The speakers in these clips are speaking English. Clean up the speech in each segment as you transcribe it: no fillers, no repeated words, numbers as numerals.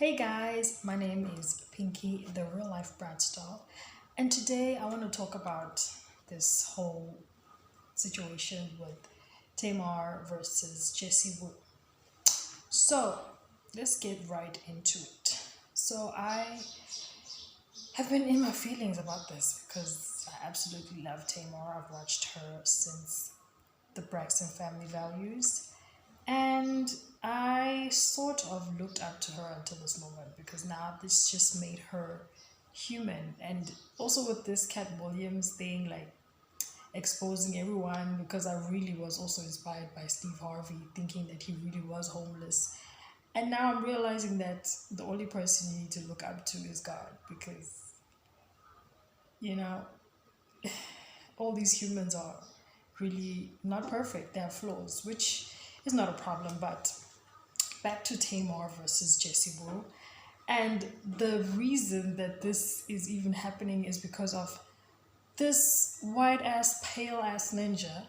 Hey guys, my name is Pinky, the real life Brad Star, and today I want to talk about this whole situation with Tamar versus Jesse Wu. So let's get right into it. So I have been in my feelings about this because I absolutely love Tamar. I've watched her since the Braxton Family Values, and I sort of looked up to her until this moment because now this just made her human. And also with this Cat Williams thing, like exposing everyone, because I really was also inspired by Steve Harvey, thinking that he really was homeless. And now I'm realizing that the only person you need to look up to is God because, you know, all these humans are really not perfect. They have flaws, which is not a problem, but back to Tamar versus Jesse Wu. And the reason that this is even happening is because of this white ass, pale ass ninja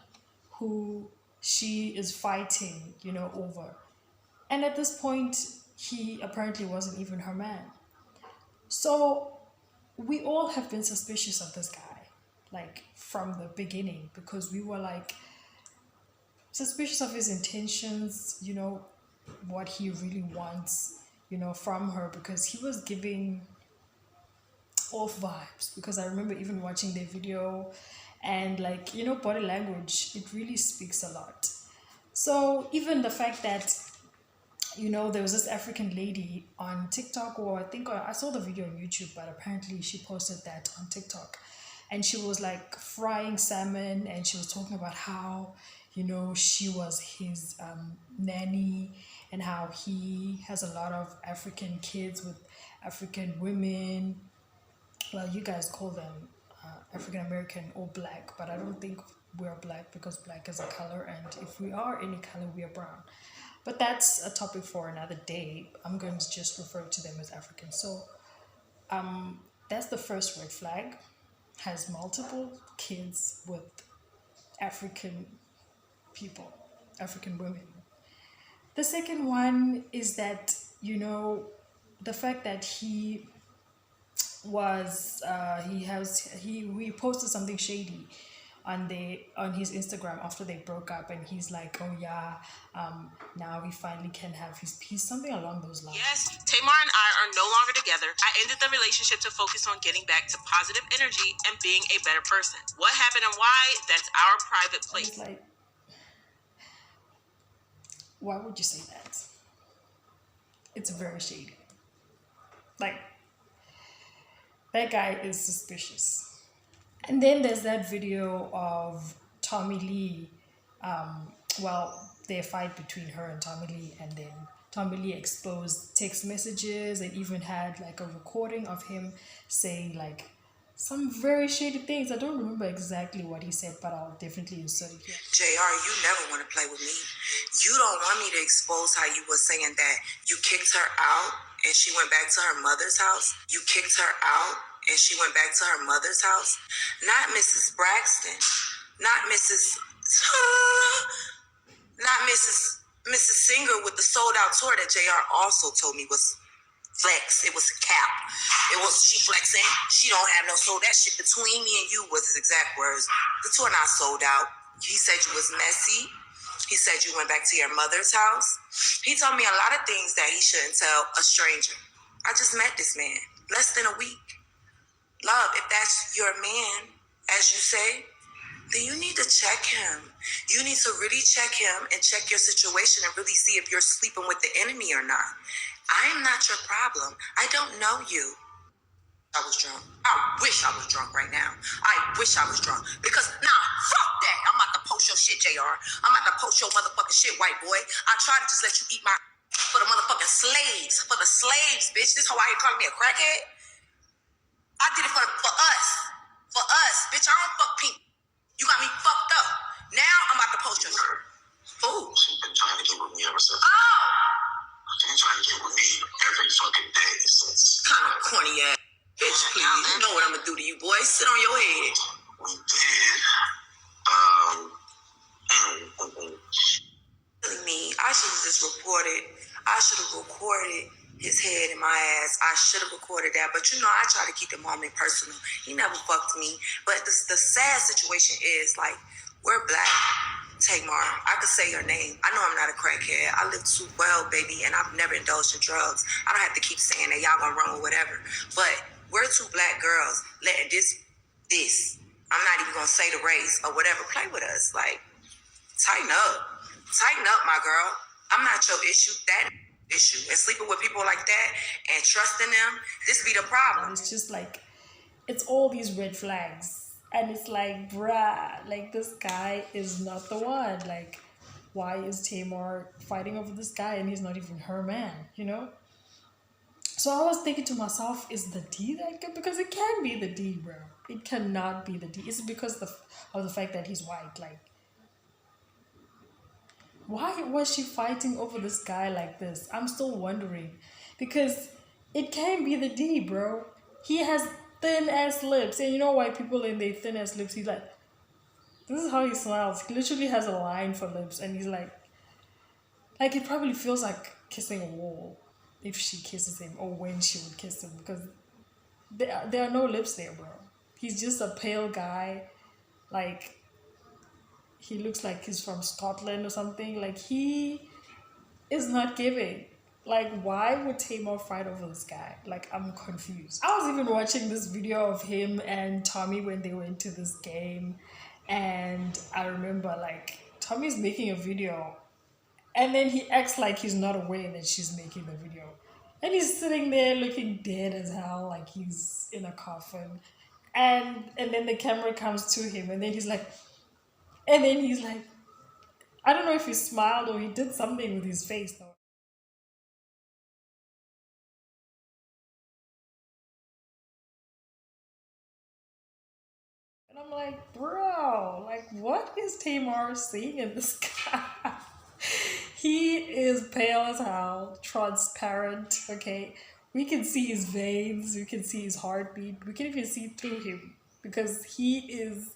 who she is fighting, over. And at this point, he apparently wasn't even her man. So we all have been suspicious of this guy, like from the beginning, because we were like suspicious of his intentions, what he really wants, from her, because he was giving off vibes. Because I remember even watching their video and, like, body language, it really speaks a lot. So even the fact that, there was this African lady on TikTok, or I think I saw the video on YouTube, but apparently she posted that on TikTok. And she was like frying salmon, and she was talking about how, she was his nanny, and how he has a lot of African kids with African women. Well, you guys call them African American or black, but I don't think we're black because black is a color, and if we are any color, we are brown. But that's a topic for another day. I'm going to just refer to them as African. So that's the first red flag. Has multiple kids with African people, African women. The second one is that, the fact that he posted something shady on his Instagram after they broke up, and he's like, oh yeah, now he finally can have his peace, something along those lines. Yes, Tamar and I are no longer together. I ended the relationship to focus on getting back to positive energy and being a better person. What happened and why, that's our private And it's place. like, why would you say that? It's very shady. Like, that guy is suspicious. And then there's that video of Tommy Lee. Their fight between her and Tommy Lee, and then Tommy Lee exposed text messages and even had like a recording of him saying like some very shady things. I don't remember exactly what he said, but I'll definitely insert it here. JR, you never want to play with me. You don't want me to expose how you were saying that you kicked her out and she went back to her mother's house. You kicked her out and she went back to her mother's house. Not Mrs. Braxton. Not Mrs. Not Mrs. Singer with the sold out tour that JR also told me was flex. It was cap. It was she flexing. She don't have no soul. That shit between me and you was his exact words. The tour not sold out. He said you was messy. He said you went back to your mother's house. He told me a lot of things that he shouldn't tell a stranger. I just met this man less than a week. Love, if that's your man, as you say, then you need to check him. You need to really check him and check your situation and really see if you're sleeping with the enemy or not. I am not your problem. I don't know you. I was drunk. I wish I was drunk right now. I wish I was drunk. Because, fuck that. I'm about to post your shit, JR. I'm about to post your motherfucking shit, white boy. I try to just let you eat my for the motherfucking slaves. For the slaves, bitch. This whole out here calling me a crackhead. I did it for us. For us. Bitch, I don't fuck people. You got me fucked up. Now I'm about to post your shit. Fool. She's been trying to get with me ever since. Oh! She's trying to get with me every fucking day since. Kind of corny ass. Bitch, please. You know what I'm gonna do to you, boy. Sit on your head. We did. Me, I should have just reported. I should have recorded his head in my ass. I should have recorded that, but I try to keep the moment personal. He never fucked me. But the sad situation is, like, we're black. Tamar, I could say her name. I know I'm not a crackhead. I live too well, baby, and I've never indulged in drugs. I don't have to keep saying that y'all gonna run with whatever. But we're two black girls letting this, I'm not even gonna say the race or whatever, play with us. Like, tighten up. Tighten up, my girl. I'm not your issue. That issue. And sleeping with people like that and trusting them, this be the problem. It's just like, it's all these red flags. And it's like, bruh, like this guy is not the one. Like, why is Tamar fighting over this guy and he's not even her man, you know? So I was thinking to myself, is the D that good? Because it can be the D, bro. It cannot be the D. It's because of the fact that he's white. Like, why was she fighting over this guy like this? I'm still wondering. Because it can be the D, bro. He has thin ass lips. And you know why people in their thin ass lips, he's like, this is how he smiles. He literally has a line for lips. And he's like it probably feels like kissing a wall if she kisses him or when she would kiss him. Because there are no lips there, bro. He's just a pale guy. Like, he looks like he's from Scotland or something. Like, he is not giving. Like, why would Tamar fight over this guy? Like, I'm confused. I was even watching this video of him and Tommy when they went to this game. And I remember, like, Tommy's making a video. And then he acts like he's not aware that she's making the video. And he's sitting there looking dead as hell, like he's in a coffin. And then the camera comes to him, and then he's like, I don't know if he smiled or he did something with his face though. And I'm like, bro, like, what is Tamar seeing in this guy? He is pale as hell, transparent, okay? We can see his veins, we can see his heartbeat, we can even see through him because he's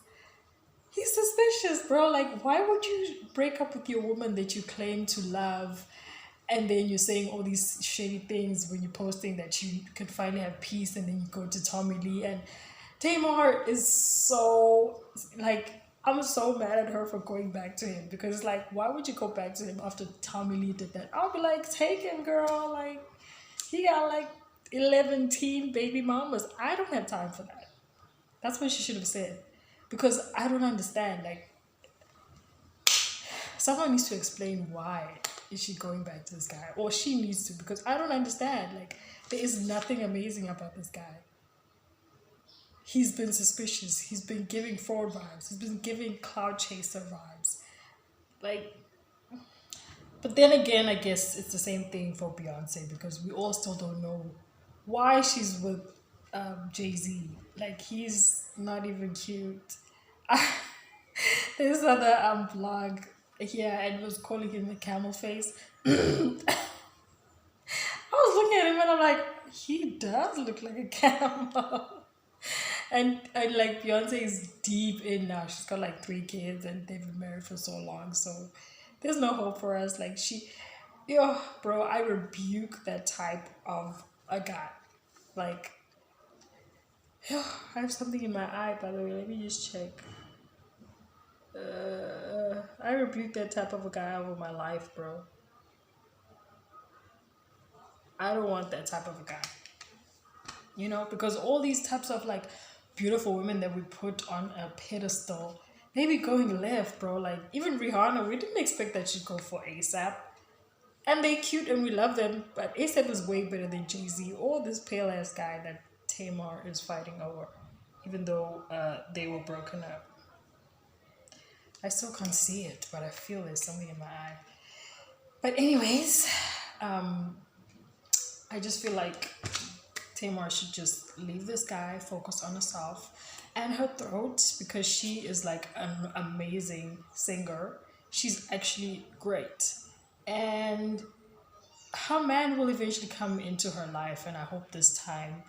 suspicious, bro. Like, why would you break up with your woman that you claim to love and then you're saying all these shady things when you're posting that you could finally have peace and then you go to Tommy Lee and Tamar is so, like, I'm so mad at her for going back to him because, like, why would you go back to him after Tommy Lee did that? I'll be like, take him, girl. Like, he got like 11 teen baby mamas. I don't have time for that. That's what she should have said. Because I don't understand. Like, someone needs to explain why is she going back to this guy. Or she needs to, because I don't understand. Like, there is nothing amazing about this guy. He's been suspicious. He's been giving fraud vibes. He's been giving cloud chaser vibes. Like, but then again, I guess it's the same thing for Beyonce because we all still don't know why she's with Jay-Z. Like, he's not even cute. This other vlog here and was calling him the camel face. I was looking at him and I'm like, he does look like a camel. And like Beyonce is deep in now. She's got like 3 kids and they've been married for so long. So there's no hope for us. Like, bro, I rebuke that type of a guy. Like, I have something in my eye, by the way. Let me just check. I rebuke that type of a guy over my life, bro. I don't want that type of a guy. You know, because all these types of like beautiful women that we put on a pedestal, they be going left, bro. Like, even Rihanna, we didn't expect that she'd go for ASAP. And they cute and we love them, but ASAP is way better than Jay-Z or this pale ass guy that Tamar is fighting over, even though they were broken up. I still can't see it, but I feel there's something in my eye. But anyways, I just feel like Tamar should just leave this guy, focus on herself and her throat because she is like an amazing singer. She's actually great. And her man will eventually come into her life, and I hope this time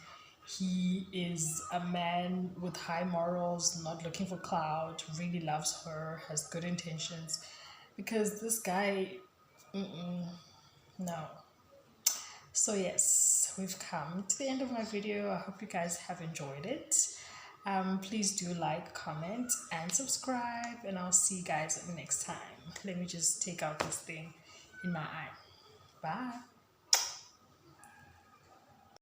he is a man with high morals, not looking for clout, really loves her, has good intentions. Because this guy, no. So yes, we've come to the end of my video. I hope you guys have enjoyed it. Please do like, comment, and subscribe, and I'll see you guys next time. Let me just take out this thing in my eye. Bye.